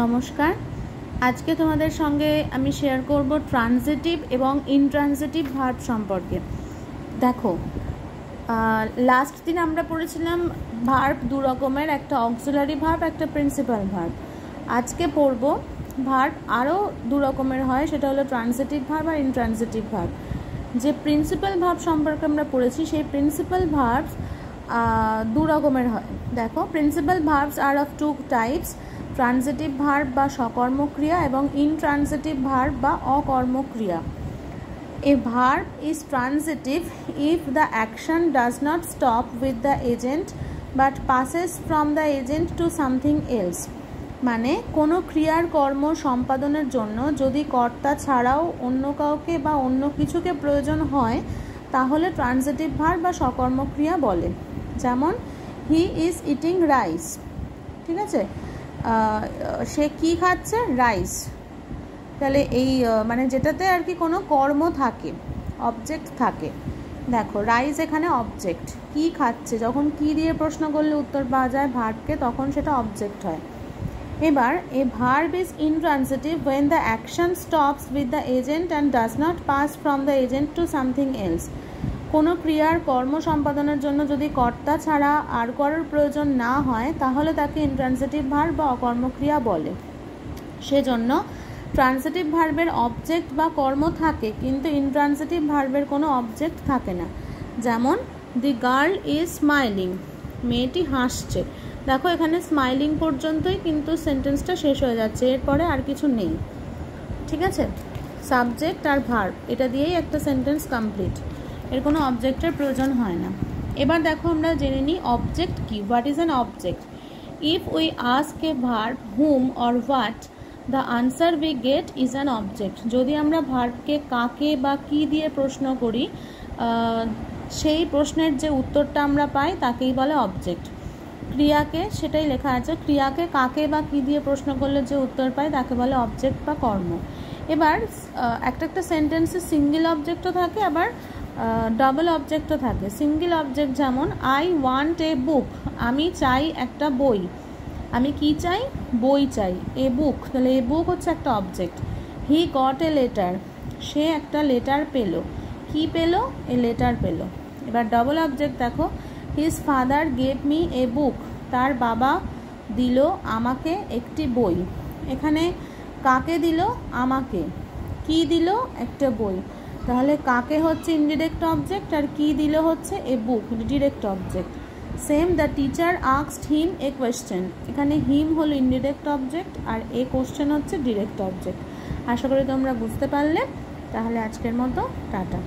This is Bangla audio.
নমস্কার। আজকে তোমাদের সঙ্গে আমি শেয়ার করব ট্রানজিটিভ এবং ইনট্রানজিটিভ ভার্ব সম্পর্কে। দেখো, লাস্ট দিন আমরা পড়েছিলাম ভার্ব দু রকমের, একটা অক্সিলারি ভার্ব, একটা প্রিন্সিপাল ভার্ব। আজকে পড়ব ভার্ব আরও দু রকমের হয়, সেটা হলো ট্রানজিটিভ ভার্ব আর ইনট্রানজিটিভ ভার্ব। যে প্রিন্সিপাল ভার্ব সম্পর্কে আমরা পড়েছি, সেই প্রিন্সিপাল ভার্ব দু রকমের হয়। দেখো, principal verbs are of two types: transitive verb বা সকর্মক্রিয়া এবং ইনট্রানজিটিভ ভার্ব বা অকর্মক্রিয়া। A verb is transitive if the action does not stop with the agent but passes from the agent to something else. মানে কোনো ক্রিয়ার কর্ম সম্পাদনের জন্য যদি কর্তা ছাড়াও অন্য কাউকে বা অন্য কিছুকে প্রয়োজন হয়, তাহলে ট্রানজিটিভ ভার্ব বা সকর্মক্রিয়া বলে। যেমন, হি ইজ ইটিং রাইস। ঠিক আছে, সে কি খাচ্ছে? রাইস। তাহলে এই মানে যেটাতে আর কি কোনো কর্ম থাকে, অবজেক্ট থাকে। দেখো, রাইস এখানে অবজেক্ট, কি খাচ্ছে যখন কি দিয়ে প্রশ্ন করলে উত্তর পাওয়া যায় ভার্বকে, তখন সেটা অবজেক্ট হয়। এবার a verb is intransitive when the action stops with the agent and does not pass from the agent to something else. কোনো ক্রিয়ার কর্ম সম্পাদনের জন্য যদি কর্তা ছাড়া আর কারোর প্রয়োজন না হয়, তাহলে তাকে ইনট্রানজিটিভ ভার্ব বা অকর্মক্রিয়া বলে। সেজন্য ট্রানজিটিভ ভার্বের অবজেক্ট বা কর্ম থাকে, কিন্তু ইনট্রানজিটিভ ভার্বের কোনো অবজেক্ট থাকে না। যেমন, দি গার্ল ইজ স্মাইলিং, মেয়েটি হাসছে। দেখো, এখানে স্মাইলিং পর্যন্তই কিন্তু সেন্টেন্সটা শেষ হয়ে যাচ্ছে, এরপরে আর কিছু নেই। ঠিক আছে, সাবজেক্ট আর ভার্ব এটা দিয়েই একটা সেন্টেন্স কমপ্লিট, এর কোনো অবজেক্টের প্রয়োজন হয় না। এবার দেখো, আমরা জেনে নিই অবজেক্ট কি। What is an object? If we ask a verb hmm or what, the answer we get is an object. যদি আমরা ভার্বকে কাকে বা কি দিয়ে প্রশ্ন করি, সেই প্রশ্নের যে উত্তরটা আমরা পাই তাকেই বলে অবজেক্ট। ক্রিয়াকে, সেটাই লেখা আছে, ক্রিয়াকে কাকে বা কি দিয়ে প্রশ্ন করলে যে উত্তর পাই তাকে বলে অবজেক্ট বা কর্ম। এবার একটা সেন্টেন্সে সিঙ্গেল অবজেক্টও থাকে, আবার ডাবল অবজেক্টও থাকে। সিঙ্গেল অবজেক্ট যেমন, আই ওয়ান্ট এ বুক, আমি চাই একটা বই। আমি কি চাই? বই চাই। এ বুক, তাহলে এ বুক হচ্ছে একটা object. He got a letter, সে একটা লেটার পেলো। কি পেলো? এ লেটার পেলো। এবার ডবল অবজেক্ট দেখো, his father gave me a book, তার বাবা দিল আমাকে একটি বই। এখানে কাকে দিল? আমাকে। কি দিল? একটা বই। তাহলে কাকে হচ্ছে ইনডিরেক্ট অবজেক্ট, আর কি দিল হচ্ছে a book, direct object. Same, the teacher asked him a question, এখানে হিম হলো ইনডিরেক্ট অবজেক্ট আর এ কোয়েশ্চেন হচ্ছে ডিরেক্ট অবজেক্ট। আশা করি তোমরা বুঝতে পারলে। তাহলে আজকের মতো টাটা।